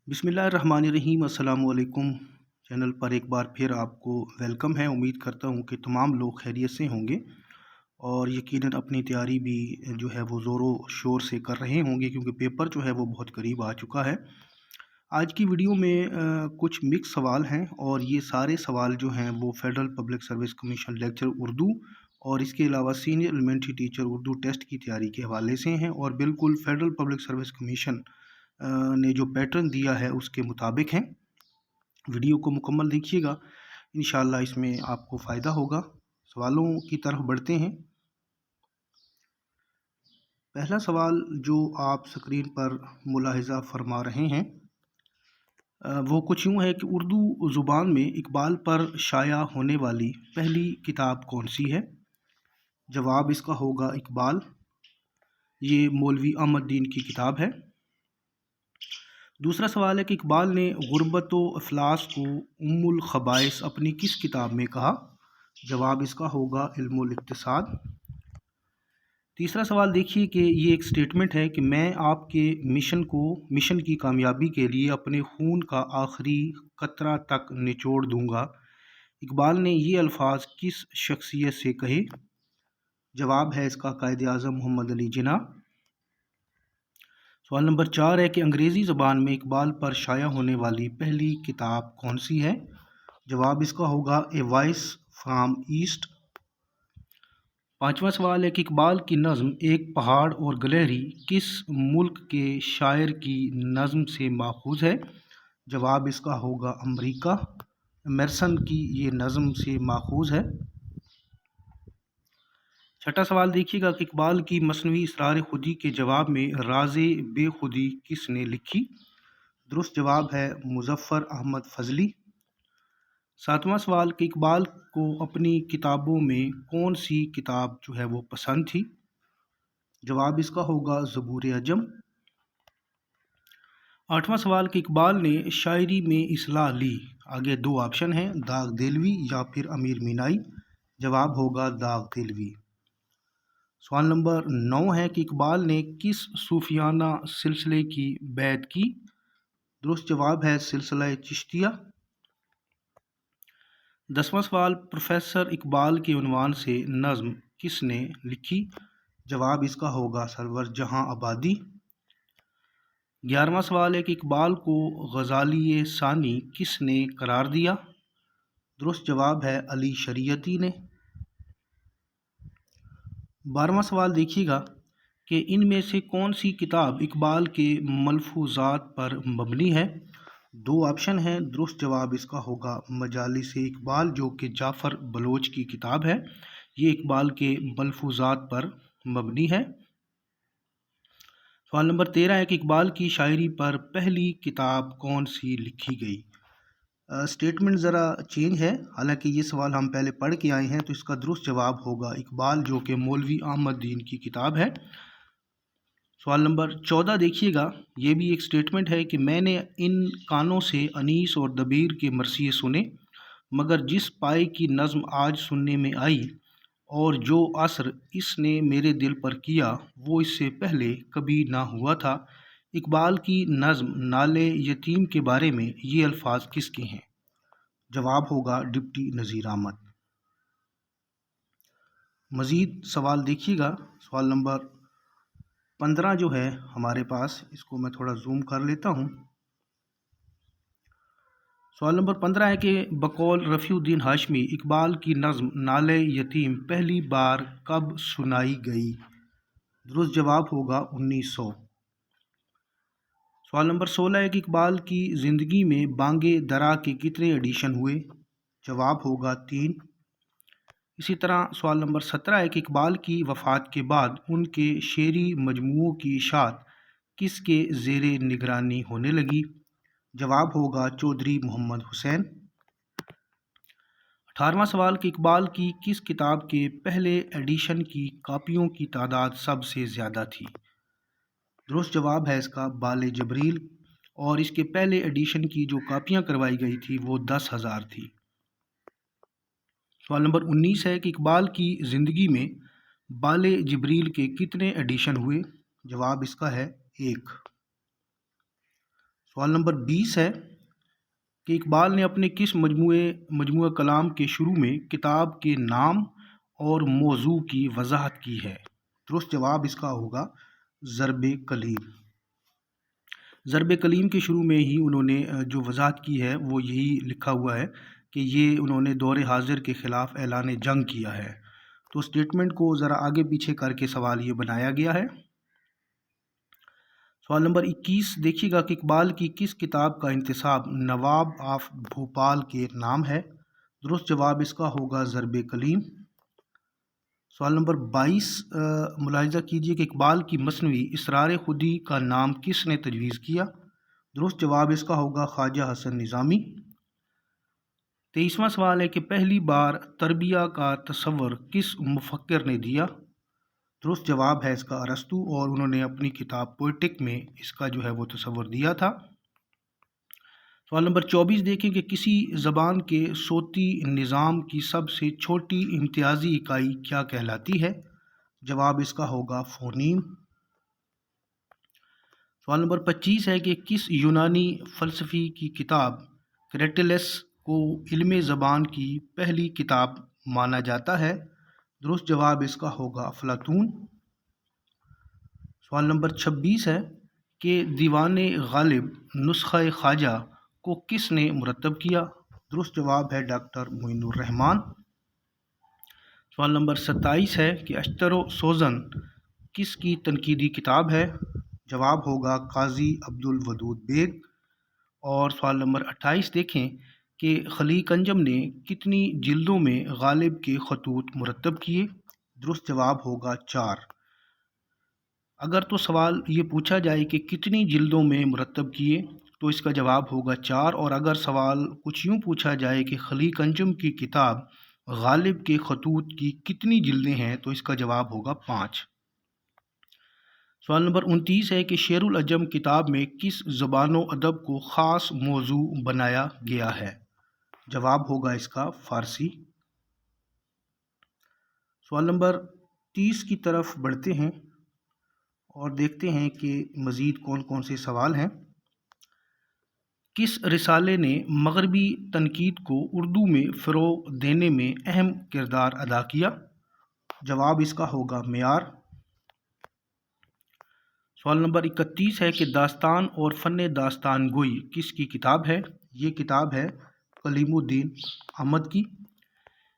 बिस्मिल्लाहिर्रहमानिर्रहीम। अस्सलाम वालेकुम। चैनल पर एक बार फिर आपको वेलकम है। उम्मीद करता हूँ कि तमाम लोग खैरियत से होंगे और यकीनन अपनी तैयारी भी जो है वो ज़ोरों शोर से कर रहे होंगे, क्योंकि पेपर जो है वो बहुत करीब आ चुका है। आज की वीडियो में कुछ मिक्स सवाल हैं और ये सारे सवाल जो हैं वो federal public service commission lecture Urdu और इसके अलावा senior elementary teacher Urdu test की तैयारी के हवाले से हैं और बिल्कुल फेडरल पब्लिक सर्विस कमीशन ने जो पैटर्न दिया है उसके मुताबिक हैं। वीडियो को मुकम्मल देखिएगा, इंशाअल्लाह इसमें आपको फ़ायदा होगा। सवालों की तरफ बढ़ते हैं। पहला सवाल जो आप स्क्रीन पर मुलाहिज़ा फरमा रहे हैं वो कुछ यूँ है कि उर्दू ज़ुबान में इकबाल पर शाया होने वाली पहली किताब कौन सी है? जवाब इसका होगा इकबाल। ये मौलवी अहमददीन की किताब है। दूसरा सवाल है कि इकबाल ने गुर्बत व अफलास को उम्मुल खबाइस अपनी किस किताब में कहा? जवाब इसका होगा इल्मुल इक्तिसाद। तीसरा सवाल देखिए कि ये एक स्टेटमेंट है कि मैं आपके मिशन की कामयाबी के लिए अपने खून का आखिरी कतरा तक निचोड़ दूंगा। इकबाल ने ये अल्फाज किस शख्सियत से कहे? जवाब है इसका कायद आज़म मोहम्मद अली जिन्ना। सवाल नंबर 4 है कि अंग्रेज़ी ज़बान में इकबाल पर शाया होने वाली पहली किताब कौन सी है? जवाब इसका होगा ए वॉइस फ्राम ईस्ट। पांचवा सवाल है कि इकबाल की नज़्म एक पहाड़ और गलहरी किस मुल्क के शायर की नज़्म से माखूज़ है? जवाब इसका होगा अमरीका। एमर्सन की ये नज़्म से माखूज़ है। छठा सवाल देखिएगा कि इकबाल की मसनवी इसरार खुदी के जवाब में राज़े बेखुदी किसने लिखी? दुरुस्त जवाब है मुज़फ़्फ़र अहमद फ़ज़ली। सातवां सवाल कि इकबाल को अपनी किताबों में कौन सी किताब जो है वो पसंद थी? जवाब इसका होगा ज़बूर अजम। आठवां सवाल कि इकबाल ने शायरी में इसलाह ली। आगे दो ऑप्शन हैं, दाग देलवी या फिर अमीर मीनाई। जवाब होगा दाग देलवी। सवाल नंबर 9 है कि इकबाल ने किस सूफियाना सिलसिले की बैत की? दुरुस्त जवाब है सिलसिला चिश्तिया। 10वां सवाल प्रोफेसर इकबाल के उन्वान से नज़्म किसने लिखी? जवाब इसका होगा सरवर जहां आबादी। 11वां सवाल है कि इकबाल को गज़ाली सानी किसने करार दिया? दुरुस्त जवाब है अली शरीयती ने। 12वां सवाल देखिएगा कि इनमें से कौन सी किताब इकबाल के मलफूज़ात पर मबनी है? दो ऑप्शन हैं, दुरुस्त जवाब इसका होगा मजालिस इकबाल, जो कि जाफ़र बलोच की किताब है। ये इकबाल के मलफूज़ात पर मबनी है। सवाल नंबर 13 है कि इकबाल की शायरी पर पहली किताब कौन सी लिखी गई? स्टेटमेंट ज़रा चेंज है, हालांकि ये सवाल हम पहले पढ़ के आए हैं, तो इसका दुरुस्त जवाब होगा इकबाल, जो कि मौलवी अहमददीन की किताब है। सवाल नंबर 14 देखिएगा, ये भी एक स्टेटमेंट है कि मैंने इन कानों से अनीस और दबीर के मरसिए सुने, मगर जिस पाए की नज़्म आज सुनने में आई और जो असर इसने मेरे दिल पर किया वो इससे पहले कभी ना हुआ था। इकबाल की नज़्म नाले यतीम के बारे में ये अल्फाज किसके हैं? जवाब होगा डिप्टी नज़ीर अहमद। मज़ीद सवाल देखिएगा। सवाल नंबर 15 जो है हमारे पास, इसको मैं थोड़ा जूम कर लेता हूँ। सवाल नंबर 15 है कि बकौल रफ़ीउद्दीन हाशमी इकबाल की नज़्म नाले यतीम पहली बार कब सुनाई गई? दुरुस्त जवाब होगा 1900। सवाल नंबर 16 है कि इकबाल की ज़िंदगी में बांगे दरा के कितने एडिशन हुए? जवाब होगा 3। इसी तरह सवाल नंबर 17 है कि इकबाल की वफ़ात के बाद उनके शेरी मजमूओं की इशाअत किसके ज़ेरे निगरानी होने लगी? जवाब होगा चौधरी मोहम्मद हुसैन। 18वां सवाल कि इकबाल की किस किताब के पहले एडिशन की कापियों की तादाद सबसे ज़्यादा थी? दुरुस्त जवाब है इसका बाले जबरील, और इसके पहले एडिशन की जो कापियाँ करवाई गई थी वो 10,000 थी। सवाल नंबर 19 है कि इकबाल की ज़िंदगी में बाले जबरील के कितने एडिशन हुए? जवाब इसका है 1। سوال نمبر 20 ہے کہ اقبال نے اپنے کس مجموعہ کلام کے شروع میں کتاب کے نام اور موضوع کی وضاحت کی ہے؟ درست جواب اس کا ہوگا ضرب کلیم۔ ضرب کلیم کے شروع میں ہی انہوں نے جو وضاحت کی ہے وہ یہی لکھا ہوا ہے کہ یہ انہوں نے دور حاضر کے خلاف اعلان جنگ کیا ہے۔ تو اسٹیٹمنٹ کو ذرا آگے پیچھے کر کے سوال یہ بنایا گیا ہے۔ سوال نمبر 21 دیکھیے گا کہ اقبال کی کس کتاب کا انتساب نواب آف بھوپال کے نام ہے؟ درست جواب اس کا ہوگا ضرب کلیم۔ سوال نمبر 22 ملاحظہ کیجیے کہ اقبال کی مثنوی اسرار خودی کا نام کس نے تجویز کیا؟ درست جواب اس کا ہوگا خواجہ حسن نظامی۔ 23واں سوال ہے کہ پہلی بار تربیہ کا تصور کس مفکر نے دیا؟ درست جواب ہے اس کا ارسطو، اور انہوں نے اپنی کتاب پوئٹک میں اس کا جو ہے وہ تصور دیا تھا۔ سوال نمبر 24 دیکھیں کہ کسی زبان کے صوتی نظام کی سب سے چھوٹی امتیازی اکائی کیا کہلاتی ہے؟ جواب اس کا ہوگا فونیم۔ سوال نمبر 25 ہے کہ کس یونانی فلسفی کی کتاب کریٹیلس کو علم زبان کی پہلی کتاب مانا جاتا ہے؟ درست جواب اس کا ہوگا افلاطون۔ سوال نمبر 26 ہے کہ دیوان غالب نسخہ خواجہ کو کس نے مرتب کیا؟ درست جواب ہے ڈاکٹر معین الرحمن۔ سوال نمبر 27 ہے کہ اشتر و سوزن کس کی تنقیدی کتاب ہے؟ جواب ہوگا قاضی عبدالودود بیگ۔ اور سوال نمبر 28 دیکھیں کہ خلیق انجم نے کتنی جلدوں میں غالب کے خطوط مرتب کیے؟ درست جواب ہوگا 4۔ اگر تو سوال یہ پوچھا جائے کہ کتنی جلدوں میں مرتب کیے تو اس کا جواب ہوگا 4، اور اگر سوال کچھ یوں پوچھا جائے کہ خلیق انجم کی کتاب غالب کے خطوط کی کتنی جلدیں ہیں تو اس کا جواب ہوگا 5۔ سوال نمبر 29 ہے کہ شعر العجم کتاب میں کس زبان و ادب کو خاص موضوع بنایا گیا ہے؟ جواب ہوگا اس کا فارسی۔ سوال نمبر 30 کی طرف بڑھتے ہیں اور دیکھتے ہیں کہ مزید کون کون سے سوال ہیں۔ کس رسالے نے مغربی تنقید کو اردو میں فروغ دینے میں اہم کردار ادا کیا؟ جواب اس کا ہوگا معیار۔ سوال نمبر 31 ہے کہ داستان اور فن داستان گوئی کس کی کتاب ہے؟ یہ کتاب ہے کلیم الدین احمد کی۔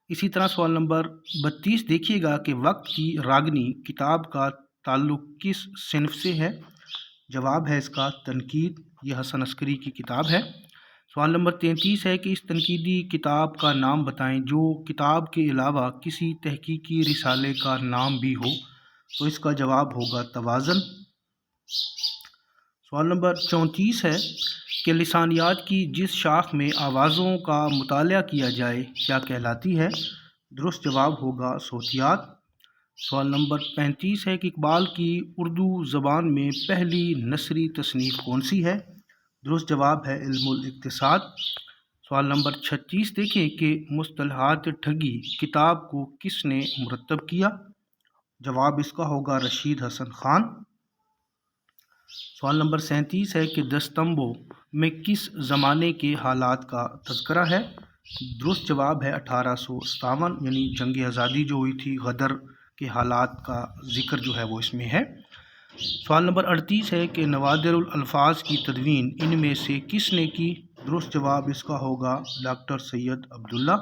اسی طرح سوال نمبر 32 دیکھیے گا کہ وقت کی راگنی کتاب کا تعلق کس صنف سے ہے؟ جواب ہے اس کا تنقید، یہ حسن عسکری کی کتاب ہے۔ سوال نمبر 33 ہے کہ اس تنقیدی کتاب کا نام بتائیں جو کتاب کے علاوہ کسی تحقیقی رسالے کا نام بھی ہو، تو اس کا جواب ہوگا توازن۔ سوال نمبر 34 ہے کہ لسانیات کی جس شاخ میں آوازوں کا مطالعہ کیا جائے کیا کہلاتی ہے؟ درست جواب ہوگا صوتیات۔ سوال نمبر 35 ہے کہ اقبال کی اردو زبان میں پہلی نثری تصنیف کون سی ہے؟ درست جواب ہے علم الاقتصاد۔ سوال نمبر 36 دیکھیں کہ مصطلحات ٹھگی کتاب کو کس نے مرتب کیا؟ جواب اس کا ہوگا رشید حسن خان۔ سوال نمبر 37 ہے کہ دستمبو میں کس زمانے کے حالات کا تذکرہ ہے؟ درست جواب ہے 1857، یعنی جنگ آزادی جو ہوئی تھی، غدر کے حالات کا ذکر جو ہے وہ اس میں ہے۔ سوال نمبر 38 ہے کہ نوادر الالفاظ کی تدوین ان میں سے کس نے کی؟ درست جواب اس کا ہوگا ڈاکٹر سید عبداللہ۔